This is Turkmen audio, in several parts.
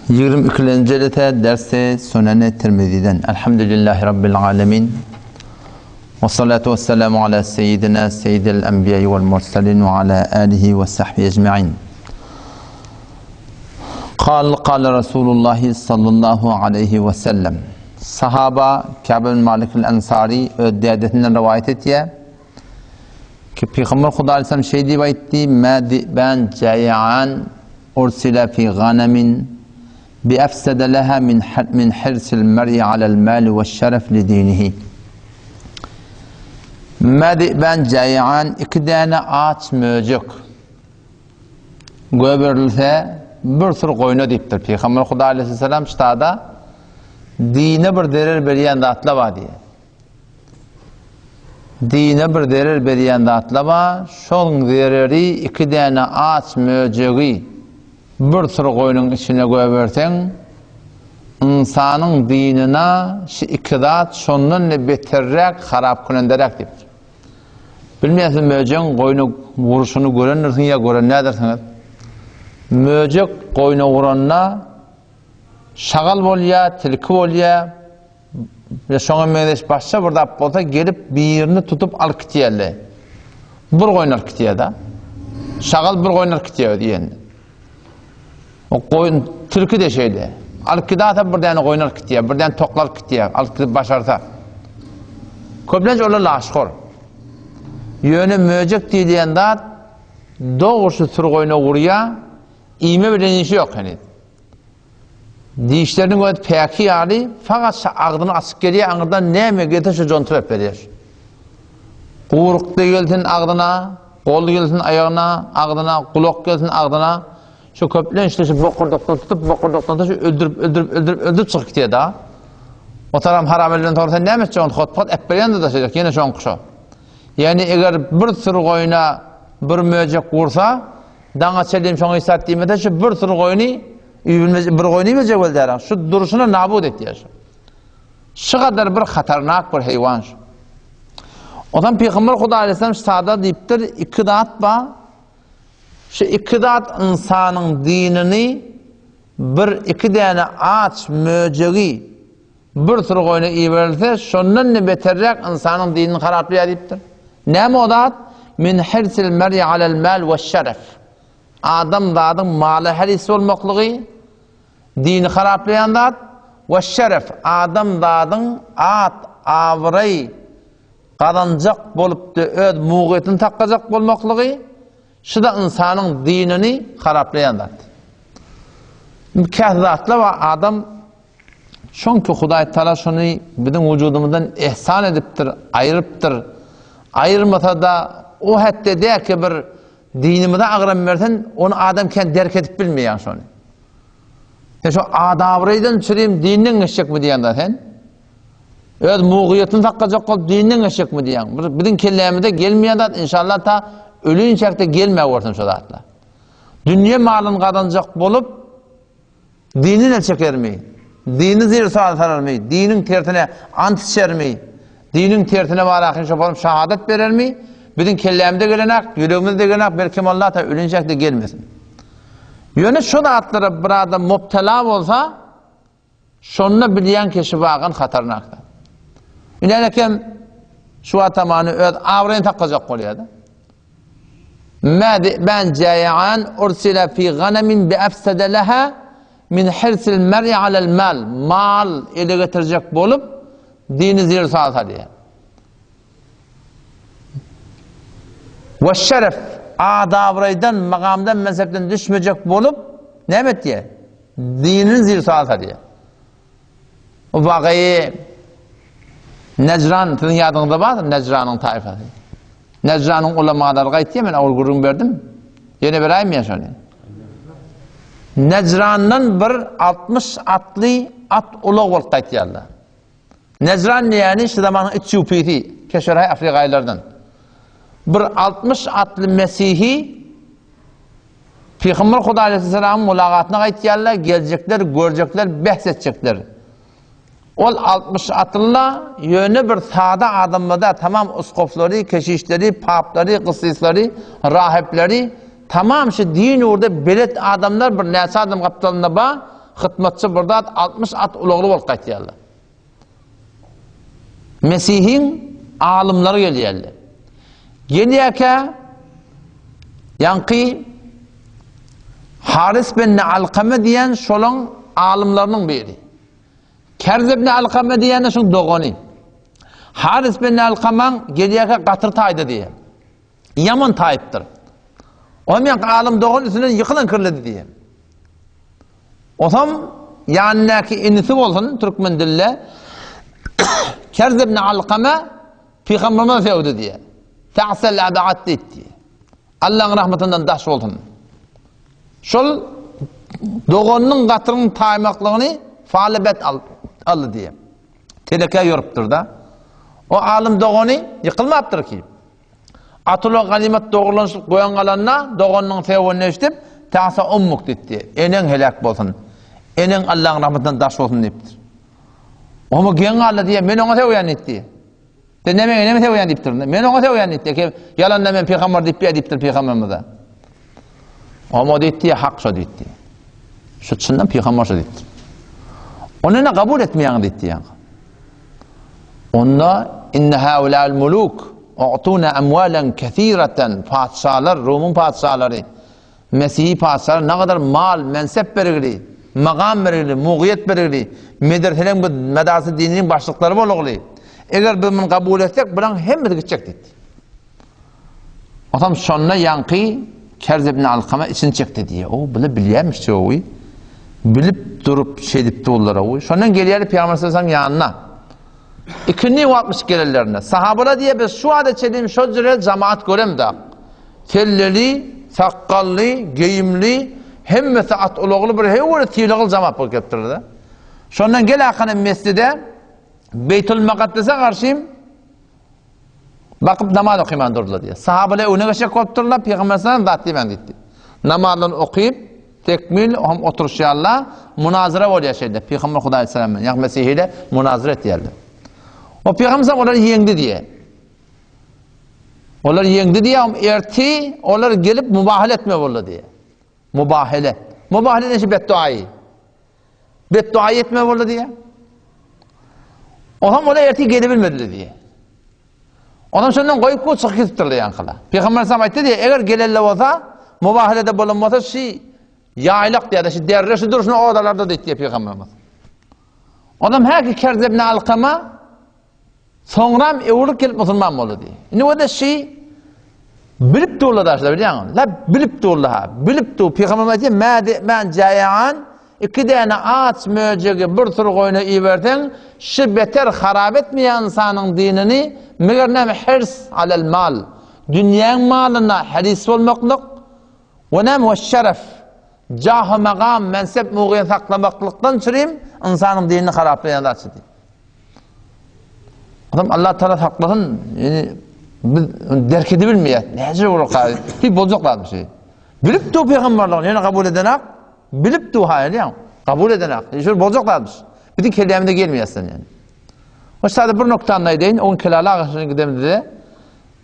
22. dersi Sunen-i Tirmizi'den. Elhamdülillahi Rabbil alemin. Ve salatu ve selamu ala seyyidina seyyidil enbiya'i vel mursalin ve ala alihi ve sahbihi ecma'in. Kâle Resulullah sallallahu aleyhi ve sellem. Sahaba Kâb bin Malik el-Ensari öddiyadetinden rivayet etiye ki Peygamber Huda Aleyhisselam şey deyip aytti: "Mâ ben cay'an ursila fi ghanemin بأفسد لها من حرص المرء على المال والشرف لدينه." Ben cay'an iki tane ağaç möcük göberilse bir sürü koyunu deyiptir. Peygamber Huda Aleyhisselam ştada dine bir derer beriyen dağıtlama diye. Dine bir derer beriyen dağıtlama, şol dereri iki tane ağaç möcüğü bir sürü koyunun içine göbersen, insanın dinine şu ikidat şondan beterrek, harap kılındarak deyip. Bilmeyesin möcüğün koyunu vuruşunu görenirsin ya gören ne dersiniz? Möcük koyunu vuranına şagal bol ya, tilki bol ya, ve şoňa medeş başça burada bolsa gelip birini tutup al kitiyeli. Bir koyun al kitiyada. Şagal bir koyun al kitiyada diyen. O koyun tilki de şeydi. Al-Kidata bir tane koyun al-Kitiya, bir tane toklar al-Kitiya, al-Kidip başarsa. Köplenç ola laşkor. Yönü möcük diyen da doğuşu tür koyuna vuruya, ime bilen işi yok hani. Dişlerinin göğüt peyaki hali, fakat ağdını asık geriye ağırdan neyme getir şu jontur hep verir. Kuyrukta gelsin ağdına, kolu gelsin ayağına, ağdına, kulak gelsin ağdına. Şu köplençte şu bokurduktan tutup bokurduktan da şu öldürüp çıkıp gidiyor da. O taraf haram elinden torsan ne emetse onu hotpot ekbeleyen de taşıyacak yine şu an kuşu. Yani eğer bir sürü koyuna bir möcek vursa, dana çeliyim şunu hissettiğimde şu bir sürü koyunu, bir koyunu bilecek öldürür. Şu duruşuna nabud etti ya şu. Şu kadar bir hatarnak bir hayvan şu. Odan Peygamber Huda Aleyhisselam sağda deyiptir, ikidat ba, şu ikidat insanın dinini bir iki tane ağaç möcüğü bir sürü koyuna iyi verirse şundan ne beterrek insanın dinini haraplaya deyiptir. Ne modat? Min hirsil mer'i alel mal ve şeref. Adam dadın malı herisi olmaklığı dini haraplayan dat ve şeref. Adam dadın at, avrayı kadancak bolup da öd muğetini takkacak olmaklığı şu da insanın dinini haraplayan dat. Mükahzatla ve adam çünkü Huday Teala şunu bizim vücudumuzdan ihsan ediptir, ayırıptır. Ayırmasa da o hatta der ki bir dinimde ağıran versen onu adam kendi derk edip bilmeyen şunu. Yani şu adavraydan çüreyim dinin eşek mi diyen da sen? Evet muğiyetini takkacak olup dinin eşek mi diyen? Bizim kellemede gelmeyen da inşallah ta ölün çekte gelmeye olsun şu zatla. Dünya malın kazanacak bulup dinin el çekermeyi, dini zir sararmeyi, dinin tertine ant içermeyi, dinin tertine varakın şopalım şehadet verermeyi, bizim kellemde gelenek, yüreğimizde gelenek, belki Allah ta ölün çekte gelmesin. Yöne şu zatlara bir adam mubtela olsa, şonuna bileyen kişi vakın hatarnakta. İnelekem şu atamanı öd avrayın takkacak oluyordu. Ben cay'an ursila fi ghanemin bi'afsede leha min hirsil mer'i alel mal. Mal ele getirecek bolup dini zir salsa diye. Ve şeref adavraydan, makamdan, mezhepten düşmeyecek bolup ne emet diye? Dinin zir salsa diye. O vakayı Necran, sizin yadınızda var Necran'ın taifası. Necran'ın ulamaları gayet diye ben avulgurun verdim. Yine vereyim ya şöyle. Necran'dan bir 60 atlı at ulaq olup gayet yalda. Necran ne yani? Şu zamanın Etiyopiyeti, Keşeray Afrikaylardan. Bir 60 atlı Mesih'i Peygamber Huda Aleyhisselam'ın mülaqatına gayet yalda gelecekler, görecekler, bahsedecekler. Ol 60 atlıla yönü bir sağda adamda tamam uskofları, keşişleri, papları, kısisleri, rahipleri tamam şu din orada belet adamlar bir nasa adam kaptalında ba hıtmatçı burada 60 at uloglu bolup qaytýarlar. Mesihin alimleri gelýärler. Gelýärkä Yanqi Haris bin Alqama diýen şolaň alimlarynyň biri. Kerz ibn Alqama diýen şoň dogany. Haris bin Alqama gelýärkä gatyr taýdy diýen. Yaman taýypdyr. O men alim dogan üstüne yıkılan kırladı diye. Otam yanındaki inisi bolsun Türkmen dille Kerz ibn Alqama Peygamberimiz sevdi diye. Ta'sal adaat etti. Allah'ın rahmetinden daş bolsun. Şol doganın gatyrın taýmaklığını faalibet aldı diye. Teleke yorupdur da. O alim dogany yıkılmaptır ki. Atılı ganimet doğrulanışıp koyan kalanına doğanın sevabını eşitip ta'sa ummuk dedi. Enen helak bolsun. Enen Allah'ın rahmetinden daş olsun deyiptir. Ama gen Allah diye men ona sevayan etti. De neme sevayan deyiptir. Men ona sevayan etti ki yalanla men peygamber deyiptir peygamberimize. Ama deyipti hak şo deyipti. Şu çından peygamber şo deyiptir. Onu ne kabul etmeyen deyipti yani. Onda inne haula'l muluk A'tuna amwalan kathiratan padşahlar, Rumun padşahları, Mesih padşahları ne kadar mal, mensep berigli, maqam berigli, muğiyet berigli, medreselerin bu medası dininin başlıkları bolugly. Eger biz bunu kabul etsek, bulan hemmeti gitjek dedi. Adam şonna Yanqi Kerz ibn Alqama için çekti diye. O bile bilýärmiş o. Bilip durup şey dipdi onlara o. Şondan gelýär Peygamber sallallahu yanına. İkinni vakmış gelirlerine. Sahabalar diye biz şu adet çedim şöyle cemaat görem da. Kelleli, sakkallı, giyimli, hemmesi at uloglu bir hevur tiylagıl cemaat bol keptirdi. Şondan gel akının mescide Beytül Maqaddes'e karşıyım bakıp namaz okuyman durdular diye. Sahabalar öne geçe kopturlar, Peygamber sallallahu aleyhi ve sellem dedi. Namazını okuyup tekmil hem oturuşyarlar münazara oluyor şeyde. Peygamber Huda aleyhisselam'ın yani Mesih ile münazara ettilerdi. O Peygamber onları yendi diye. Onlar yendi diye erti onlar gelip mübahale etme oldu diye. Mübahale. Mübahale ne şey bedduayı. Bedduayı etme oldu diye. O ham onlar erti gelebilmedi diye. Ondan sonra koyup bu çık gittirdi yankıla. Peygamber sallallahu aleyhi ve sellem eğer gelelle olsa mübahalede bulunmasa şey yaylak diye de şey derreşi duruşunu o odalarda da diye Peygamberimiz. Adam her ki Kerz ibn Alqama Sonram evlilik gelip musulman oldu diye. Şimdi o da şey bilip durdu da işte biliyor musun? La bilip durdu ha. Bilip durdu. Peygamber diye men cayan iki tane aç möcegi bir tür koyunu iyi verden şu beter harap etmeyen insanın dinini meğer nem hirs alel mal. Dünyanın malına haris olmaklık ve nem ve şeref cah-ı maqam mensep muğyen saklamaklıktan çüreyim insanın dinini haraplayan da açı diye. Adam Allah Teala saklasın yani derk edebilmeýär. Näçe bolak? Hiç boljaklar bir şey. Bilip tu peygamberler yani kabul edenek, bilip tu hayal kabul edenek. Şu boljaklarmış. Bizim kelamda gelmeýärsen yani. O şada bir nokta anlaýdyň, on kelala aşyny gidemdi.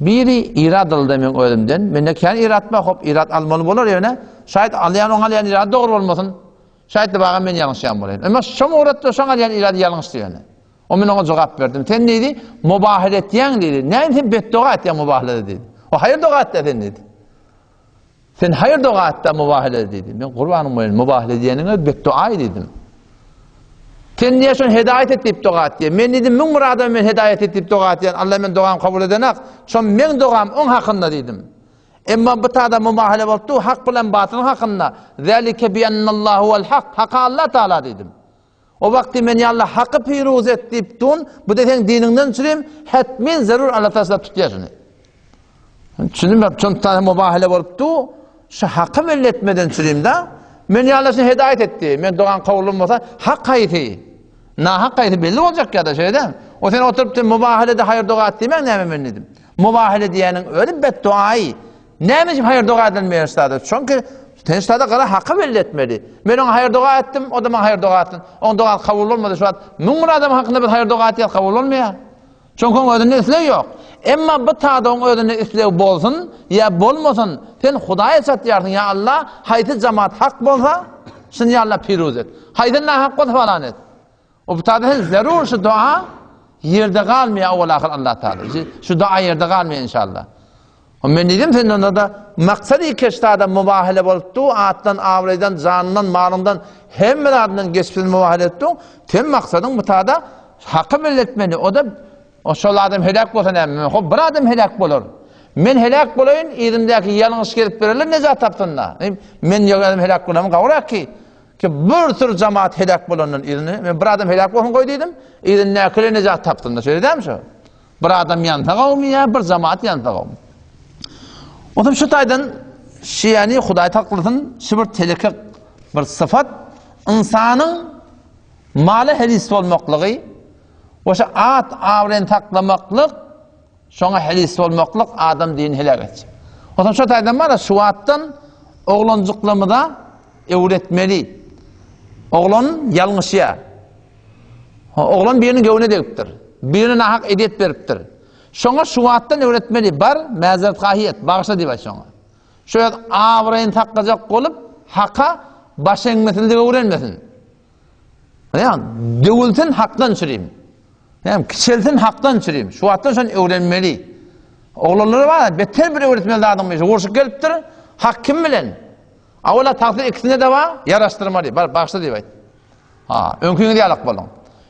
Biri irad aldy men öldümden. Men kan iratma hop irad almaly bolar ýöne. Şaýat alýan oňalýan irad dogry bolmasyn. Şaýat da bagan men ýalňyşýan bolayyn. Ama şoň uğratda şoň alýan irad ýalňyş ýöne. O men ona cevap verdim. Sen neydi? Mübahale ettiyen dedi. Neydi? Beddua et ya mübahale dedi. O hayır dua et dedi. Sen hayır dua et de mübahale dedi. Ben kurbanım olayım. Mübahale diyenine beddua dedim. Sen niye şun hidayet etip dua et diye. Men dedim men muradım men hidayet etip dua et diyen. Allah men duam kabul edenek. Şun men duam on hakkında dedim. Emma bu taada mübahale oldu. Hak bilen batılın hakkında. Zalike bi ennallahu vel hak. Hak Allah Teala dedim. O vakti men Allah hakkı piruz etip tun, bu da sen dininden çüreyim, hetmin zarur Allah Teala tutuyasını. Çünkü ben çok tane mübahale olup tu, şu hakkı milletmeden çüreyim da, men Allah seni hidayet etti, men doğan kavulunmasa, hak kayıtı. Na hak kayıtı belli olacak ya da şeyden. O sen oturup da mübahalede hayır dua ettiğime ne mi dedim. Mübahale diyenin öyle bedduayı, ne mi hayır dua edilmeyen istadı. Çünkü Tenştada kadar hakkı belli etmeli. Ben ona hayır dua ettim, o da bana hayır dua ettin. Onun dua kabul olmadı şu an. Mümkün adam hakkında bir hayır dua ettiği kabul olmuyor. Çünkü onun ödünde islev yok. Ama bu taada onun ödünde islev bolsun, ya bolmasın. Sen Hudaya çatıyorsun ya Allah, hayti cemaat hak bolsa, şunu ya Allah piruz et. Haydan nahak qot falan et. O butadan zarur şu dua yerde kalmıyor evvel ahir Allah Teala. Şu dua yerde kalmıyor inşallah. Men dedim sen onda da maksadi keştada mübahale bolupdu, atlan, avraydan, canından, malından hem adından geçpil mübahale etdi. Tem maksadın butada hakkı milletmeni. O da o şol adam helak bolsa näme? Hop bir adam helak bolar. Men helak bolayın, elimdeki yalnız gelip bererler nezat taptında. Men ýok helak bolamam gawrak ki bir tür cemaat helak bolanın elini. Men bir adam helak bolsun goý dedim. Elin näkile nezat taptında. Söyledem şu. Bir adam ýanda gawmy, bir cemaat ýanda gawmy. O da şu taydan şiyani Hudaý taklydyn şu bir teleki bir sıfat insanyň maly helis bolmaklygy oşa at awren taklamaklyk şoňa helis bolmaklyk adam diýin helak etdi. O da şu taydan bana şu atdan oglanjyklamyda öwretmeli. Oglan ýalňyşya. Oglan birini göwne degipdir. Birini nahak edip beripdir. Şoňa şu atdan öwretmeli bar mazeret gahiyet bagşa diýip şoňa. Şöýet awryn takajak bolup haka başeňmetildi öwrenmesin. Ýa döwültin hakdan çüreyim. Ýa kiçeltin hakdan çüreyim. Şu atdan şon öwrenmeli. Oglanlar bar beter bir öwretmeli adam bolsa urşup gelipdir. Hak kim bilen? Awala takdir ikisine de bar yaraşdyrmaly. Bar bagşa diýip aýt. Ha, öňküňe diýalak bolan.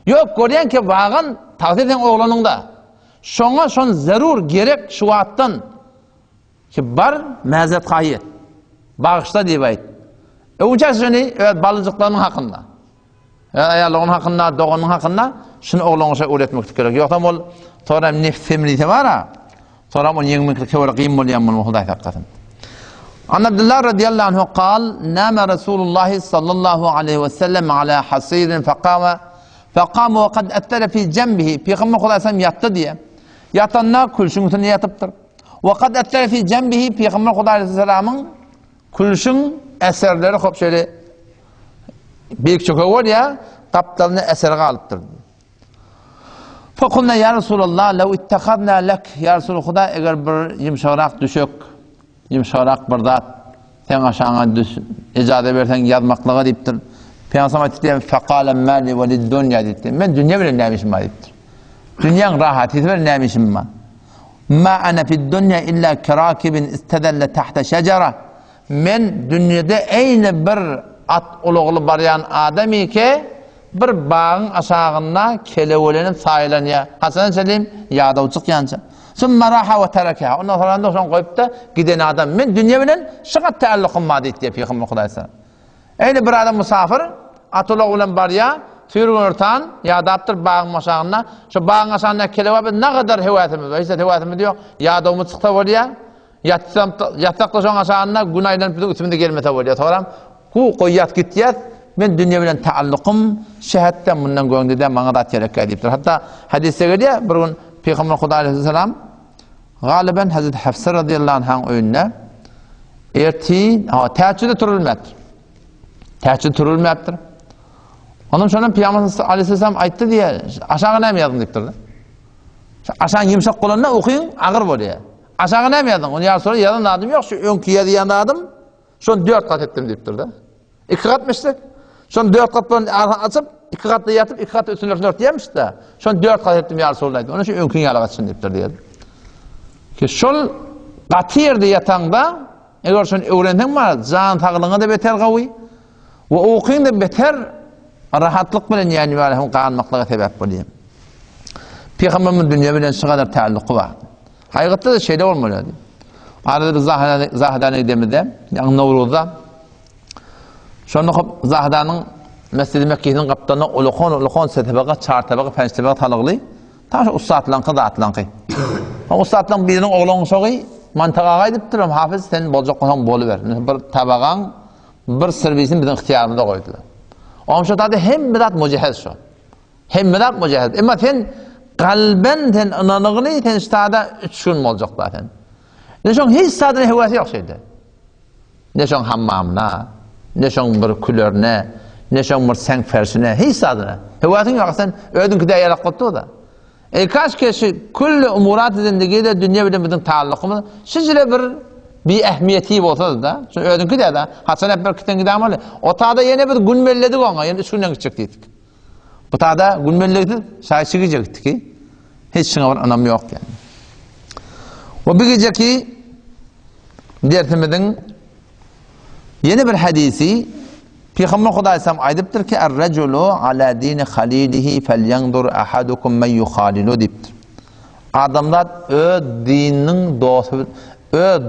Ýok görýän ki bagan takdirden oglanyňda. Şoňa şon zarur gerek şu atdan ki bar mazeret gayet bagışta diýip aýt. Öňçäsini evet balyjyklaryň hakynda. Aýalyň hakynda, doganyň hakynda şunu oglanyşa öwretmek gerek. Ýoksa ol toram nefsemli bara. Toram onu ýeňmeklik köwre gym bolýan bunu Hudaý hakykatyn. An Abdullah radiyallahu anhu qal: "Nama Rasulullah sallallahu aleyhi ve sellem ala hasirin faqama ve kad attara fi janbihi." Peygamber Hudaý sallam yatdy diye. Yatanna kulşun üstüne yatıptır. Ve kad attara fi janbihi Peygamber Hudaý sallamyň kulşun eserleri hop şöyle bir çöke var ya, tapdalyny eserge alypdyr. Fakulna ya Resulallah, law ittakhadna lak ya Resul Hudaý, eger bir ýumşarak düşök, ýumşarak bir zat sen aşaňa düş, ejazet bersen ýazmaklyga diýipdir. Peygamber aýtdy, faqala mali we lid-dunya diýdi. Men dünýä bilen nämişim aýdypdyr. Dünýäň rahaty bilen nämişim ma. Ma ana fid-dunya illa kirakibin istadalla tahta şejara. Men dünýede eýne bir at ulugly barýan adamy ki bir bagyň aşagynda kelewlenip saýlanýar. Hasan selim ýa-da uçuk ýança. Summa raha we taraka. Ondan sonra şon goýup da giden adam men dünýä bilen şagat taallukym bar diýdi Peygamber Hudaý sallam. Eýne bir adam musafir at ulugy bilen barýar, türgürtan ýa-da aptyr bagyň aşagynda, şu bagyň aşagynda kelewip ne kadar hewatymyz, ýa-da hewatymyz diýär, ýa-da uçukda bolýar. Yatakta şoň aşagynda günaylanıp üstümde gelmete bolýar. Toram ku goýýat gitýär. Men dünýä bilen taallukym şehatdan mundan göňde maňa da terek edipdir. Hatta hadisde gelýär, bir gün Peygamber Hudaý sallam galiben Hazrat Hafsa radiyallahu anha öýünde erti täçide turulmaýar. Täçide turulmaýar. Ondan sonra Peygamber aleyhisselam aýtdy diye aşağı näme ýazyň diýipdir. Aşağı ýumşak bolanda okuýun agyr bolýar. Aşağı näme ýazyň? Onu ýa sonra ýazan adam ýok, şu öňki ýazan adam şonu 4 kat etdim diýipdir da. 2 kat meşlek. Şonu 4 kat bilen açyp 2 katda ýatyp 2 kat üstüne diýermiş da. Şonu 4 kat etdim ýa Rasulullah. Onu şu öňki ýalaga açsyn diýipdir diýer. Ki şol gatyrdy ýatanda eger şonu öwrendiň ma, jan taglygyňa da beter gawy we okuýun da beter rahatlyk bilen ýani barahym gaýanmaklyga sebäp bolýar. Peygamberimiň dünýä bilen şu kadar taalluky bar. Haýgatda da şeýle bolmaly. Arada bir Zahidany demide, ýa-ni Nowruzda şonu hop Zahidanyň Mescid-i Mekke'nin kaptanı ulukon setebaga, çartabaga, pençtebaga talygly. Taş ustaatlan qıdatlanqy. Ustaatlan birinin oğlan soğuy, mantagaga edipdir, hafiz sen bolacak bolsan boluver. Bir tabağan, bir servisin bizim ixtiyarımızda koydular. Onun şu tadı hem bidat mucehez şu. Hem bidat mucehez. Ama sen kalben sen inanıgını sen ştada 3 gün bolacak zaten. Ne şoň hiç sadına hevası yok şeyde. Ne şoň hammamına, ne şoň bir külörüne, ne şoň bir sen fersine, hiç sadına. Hevasın yok sen ödünkü de yalak qotdu da. Kaç kişi külli umurat zindagide dünya bilen bizim taallukymyz şeýle bir bir ehmiyeti bolsa da, şu ödünkü de Hasan hep bir kiten gidamalı. O taada yine bir gün belledik ona, yani üstünden gidecek dedik. Bu taada gün belledik, sayısı gidecekti ki, hiç şuna var anlamı yok yani. O bir gece ki, dertimizin yeni bir hadisi, Peygamber Huda Aleyhisselam aydıptır ki, "Er-reculu ala dini halilihi felyandur ahadukum men yukhalilu" diptir. Adamlar ö dininin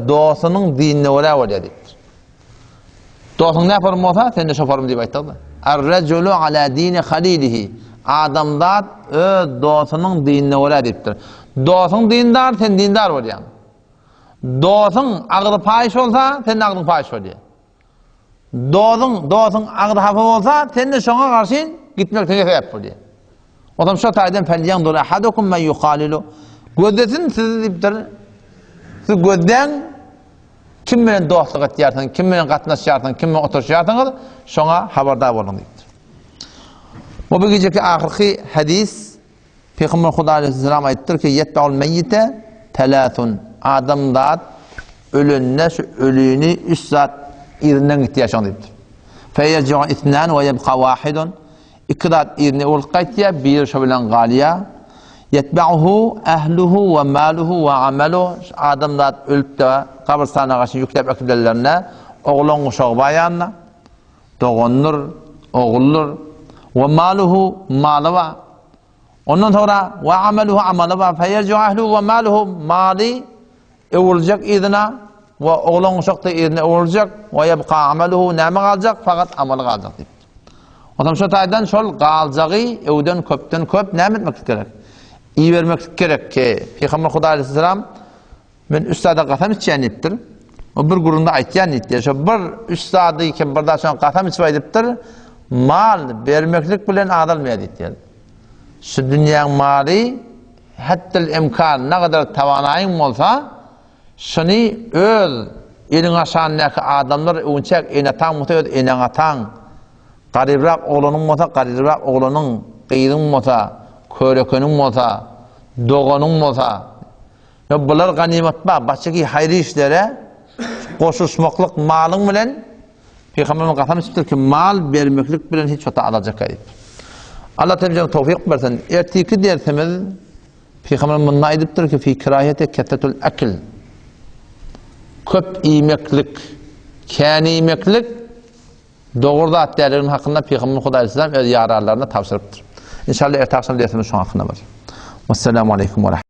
dosunun dinine ola ola diptir. Dosun ne form olsa, sen de şu form deyip ayttılar. "Er-reculu ala dini halilihi" Adamlar ö dosunun dinine ola diptir. Dosun dindar, sen dindar olayan. Dosun ağzı payış olsa, sen de ağzın payış olayan. Dosun ağzı hafif olsa, sen de şuna karşı gitmekten sebep oluyor. O zaman şu taydan felyandur ahadukum men yukhalilu. Gözdesin sizi deyiptir. Siz gözden kim bilen dostluk etýärsiň, kim bilen gatnaşýarsyň, kim bilen oturýarsyň, şoňa habardar bolun deyipdir. Bu bir geceki ahirki hadis Peygamber Huda Aleyhisselam aytdyr ki yetba'ul meyyite telathun. Adamlar ölünne şu ölüğünü 3 saat irinden gitýärsiň deyipdir. Feyerji'u ithnan ve yebqa wahidun. İkrat irini olup qaytya, bir şu bilen galiya. Yetba'uhu ehluhu ve maluhu ve ameluhu. Adamlar ölüp de kabristana karşı yüklep ekiblerlerine, oğlun uşağı bayanına, doğunur, oğullur, ve maluhu malıva. Ondan sonra ve ameluhu amalıva. Feyerci'u ehluhu ve maluhu mali evulacak idina ve oğlun uşağı da idina evulacak ve yebqa ameluhu neme kalacak fakat amalı kalacak deyip. O zaman şu taydan şol kalacağı evden köp neme etmek gerek? İyi vermek gerek ki Peygamber Huda Aleyhisselam men üstada qasam içýänipdir. O bir gurunda aýtýan şu bir üstady iken birda şoň qasam içýäpdir. Mal bermeklik bilen adalmaýar diýär. Şu dünýäň maly hattal imkan ne kadar tawanaýyň bolsa, şuny öz elin aşandaky adamlar öňçek ene taň mutat ene ataň. Garibrak oğlanyň bolsa, garibrak oğlanyň, gyýdyň bolsa, körekeniň bolsa, doğanyň bolsa, ya bular ganimet ba, başky hayri işlere goşuşmaklyk malyň bilen Peygamber qasam içipdir ki mal bermeklik bilen hiç wata alacak ayıp. Allah Teala tawfik bersin. Ertiki dersimiz Peygamber munna edipdir ki fi kirayeti kettetul akl. Köp yemeklik, kani yemeklik doğurda atlarının hakkında Peygamber Huda Aleyhisselam öz yararlarına tavsiripdir. İnşallah ertaki akşam dersimiz şu hakkında var. Vesselamu aleyküm ve